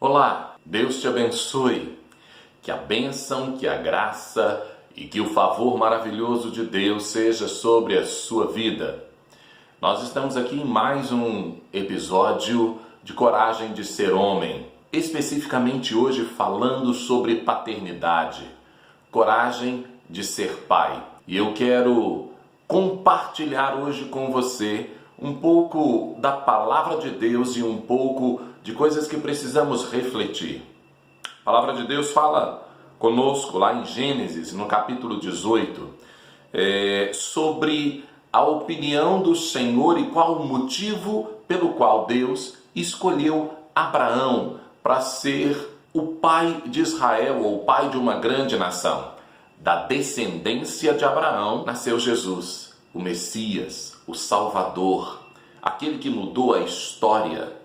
Olá, Deus te abençoe, que a bênção, que a graça e que o favor maravilhoso de Deus seja sobre a sua vida. Nós estamos aqui em mais um episódio de Coragem de Ser Homem, especificamente hoje falando sobre paternidade, coragem de ser pai. E eu quero compartilhar hoje com você um pouco da palavra de Deus e um pouco de coisas que precisamos refletir. A palavra de Deus fala conosco lá em Gênesis, no capítulo 18, sobre a opinião do Senhor e qual o motivo pelo qual Deus escolheu Abraão para ser o pai de Israel, ou o pai de uma grande nação. Da descendência de Abraão nasceu Jesus, o Messias, o Salvador, aquele que mudou a história.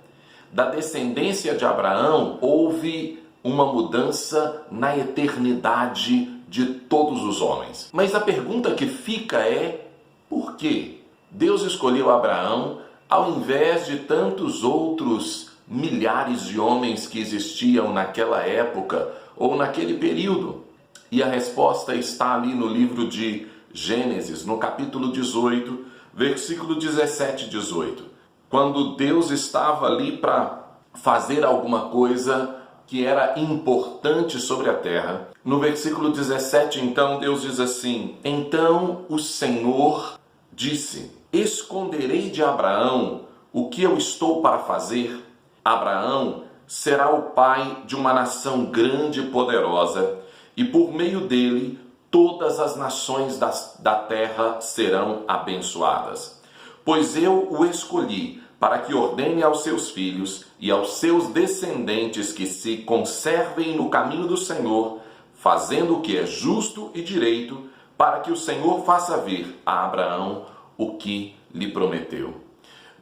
Da descendência de Abraão houve uma mudança na eternidade de todos os homens. Mas a pergunta que fica é: por que Deus escolheu Abraão ao invés de tantos outros milhares de homens que existiam naquela época ou naquele período? E a resposta está ali no livro de Gênesis, no capítulo 18, versículo 17 e 18. Quando Deus estava ali para fazer alguma coisa que era importante sobre a terra. No versículo 17, então, Deus diz assim: Então o Senhor disse: Esconderei de Abraão o que eu estou para fazer? Abraão será o pai de uma nação grande e poderosa, e por meio dele todas as nações da terra serão abençoadas. Pois eu o escolhi para que ordene aos seus filhos e aos seus descendentes que se conservem no caminho do Senhor, fazendo o que é justo e direito, para que o Senhor faça vir a Abraão o que lhe prometeu.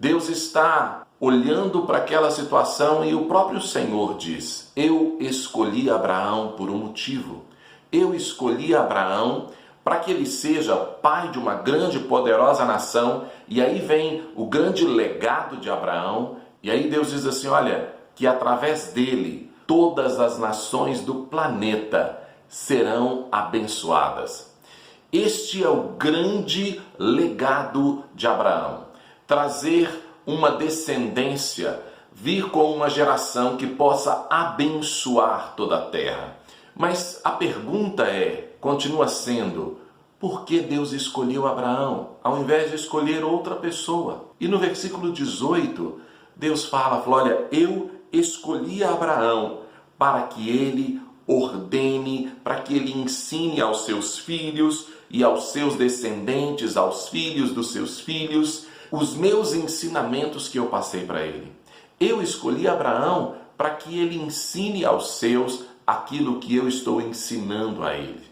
Deus está olhando para aquela situação e o próprio Senhor diz: Eu escolhi Abraão por um motivo. Eu escolhi Abraão para que ele seja pai de uma grande e poderosa nação. E aí vem o grande legado de Abraão. E aí Deus diz assim: olha, que através dele todas as nações do planeta serão abençoadas. Este é o grande legado de Abraão. Trazer uma descendência, vir com uma geração que possa abençoar toda a terra. Mas a pergunta continua sendo: por que Deus escolheu Abraão, ao invés de escolher outra pessoa? E no versículo 18, Deus fala, olha, eu escolhi Abraão para que ele ordene, para que ele ensine aos seus filhos e aos seus descendentes, aos filhos dos seus filhos, os meus ensinamentos que eu passei para ele. Eu escolhi Abraão para que ele ensine aos seus aquilo que eu estou ensinando a ele.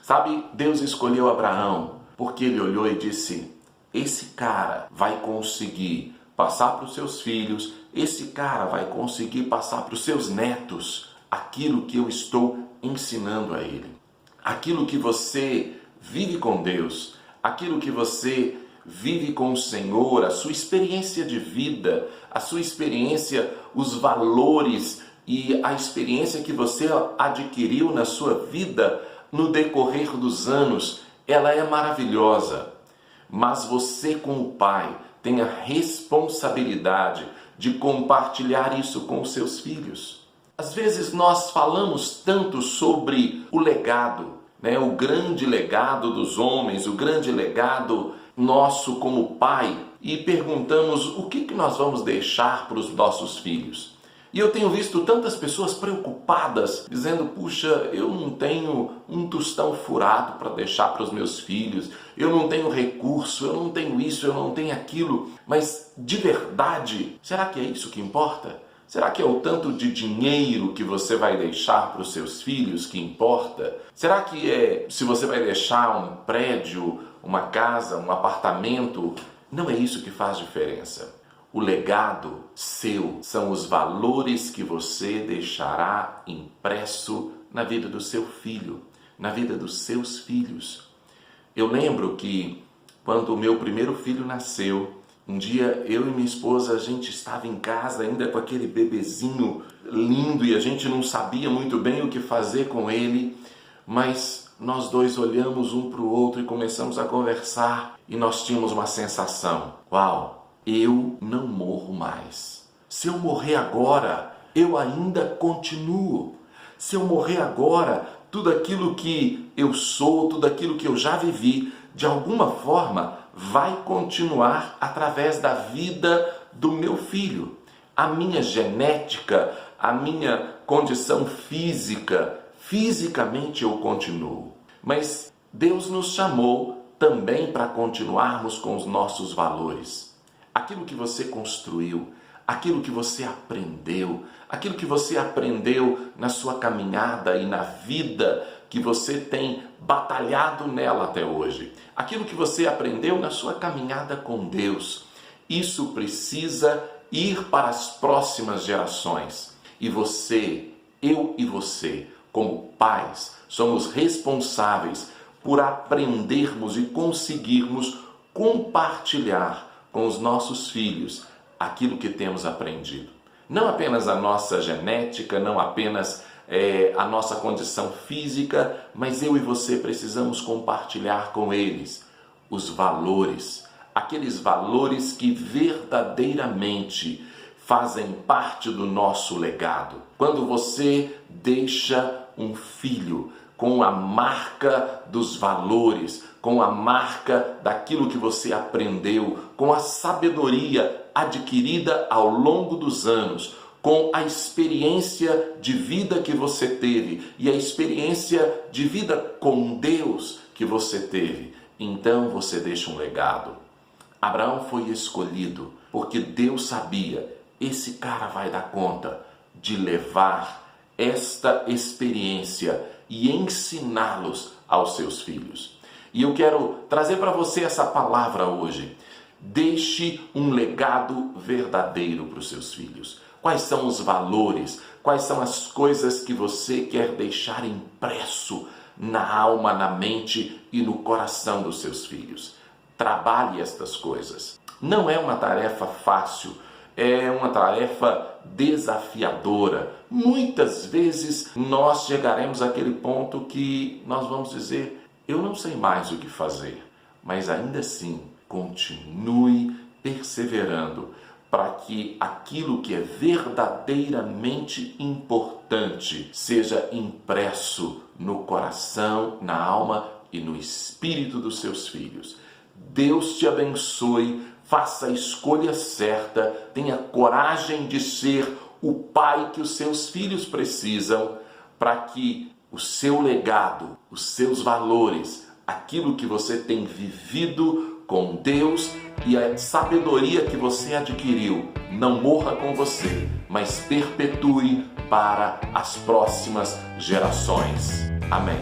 Sabe, Deus escolheu Abraão porque ele olhou e disse: esse cara vai conseguir passar para os seus filhos, esse cara vai conseguir passar para os seus netos aquilo que eu estou ensinando a ele. Aquilo que você vive com Deus, aquilo que você vive com o Senhor, a sua experiência de vida, a sua experiência, os valores e a experiência que você adquiriu na sua vida no decorrer dos anos, ela é maravilhosa. Mas você, como pai, tem a responsabilidade de compartilhar isso com os seus filhos. Às vezes nós falamos tanto sobre o legado, o grande legado dos homens, o grande legado nosso como pai, e perguntamos o que nós vamos deixar para os nossos filhos. E eu tenho visto tantas pessoas preocupadas, dizendo: puxa, eu não tenho um tostão furado para deixar para os meus filhos, eu não tenho recurso, eu não tenho isso, eu não tenho aquilo. Mas, de verdade, será que é isso que importa? Será que é o tanto de dinheiro que você vai deixar para os seus filhos que importa? Será que é se você vai deixar um prédio, uma casa, um apartamento? Não é isso que faz diferença. O legado seu são os valores que você deixará impresso na vida do seu filho, na vida dos seus filhos. Eu lembro que quando o meu primeiro filho nasceu, Um dia eu e minha esposa, a gente estava em casa ainda com aquele bebezinho lindo e a gente não sabia muito bem o que fazer com ele, mas nós dois olhamos um para o outro e começamos a conversar e nós tínhamos uma sensação: uau, eu não morro mais. Se eu morrer agora, eu ainda continuo. Se eu morrer agora, tudo aquilo que eu sou, tudo aquilo que eu já vivi, de alguma forma vai continuar através da vida do meu filho. A minha genética, a minha condição física, fisicamente eu continuo. Mas Deus nos chamou também para continuarmos com os nossos valores. Aquilo que você construiu, aquilo que você aprendeu na sua caminhada e na vida que você tem batalhado nela até hoje, aquilo que você aprendeu na sua caminhada com Deus, isso precisa ir para as próximas gerações. E você, eu e você, como pais, somos responsáveis por aprendermos e conseguirmos compartilhar com os nossos filhos aquilo que temos aprendido. Não apenas a nossa genética, não apenas a nossa condição física, mas eu e você precisamos compartilhar com eles os valores, aqueles valores que verdadeiramente fazem parte do nosso legado. Quando você deixa um filho com a marca dos valores, com a marca daquilo que você aprendeu, com a sabedoria adquirida ao longo dos anos, com a experiência de vida que você teve e a experiência de vida com Deus que você teve, então você deixa um legado. Abraão foi escolhido porque Deus sabia: esse cara vai dar conta de levar esta experiência e ensiná-los aos seus filhos. E eu quero trazer para você essa palavra hoje. Deixe um legado verdadeiro para os seus filhos. Quais são os valores? Quais são as coisas que você quer deixar impresso na alma, na mente e no coração dos seus filhos? Trabalhe estas coisas. Não é uma tarefa fácil, é uma tarefa desafiadora. Muitas vezes nós chegaremos àquele ponto que nós vamos dizer: eu não sei mais o que fazer, mas ainda assim continue perseverando para que aquilo que é verdadeiramente importante seja impresso no coração, na alma e no espírito dos seus filhos. Deus te abençoe, faça a escolha certa, tenha coragem de ser o pai que os seus filhos precisam para que o seu legado, os seus valores, aquilo que você tem vivido com Deus e a sabedoria que você adquiriu não morra com você, mas perpetue para as próximas gerações. Amém.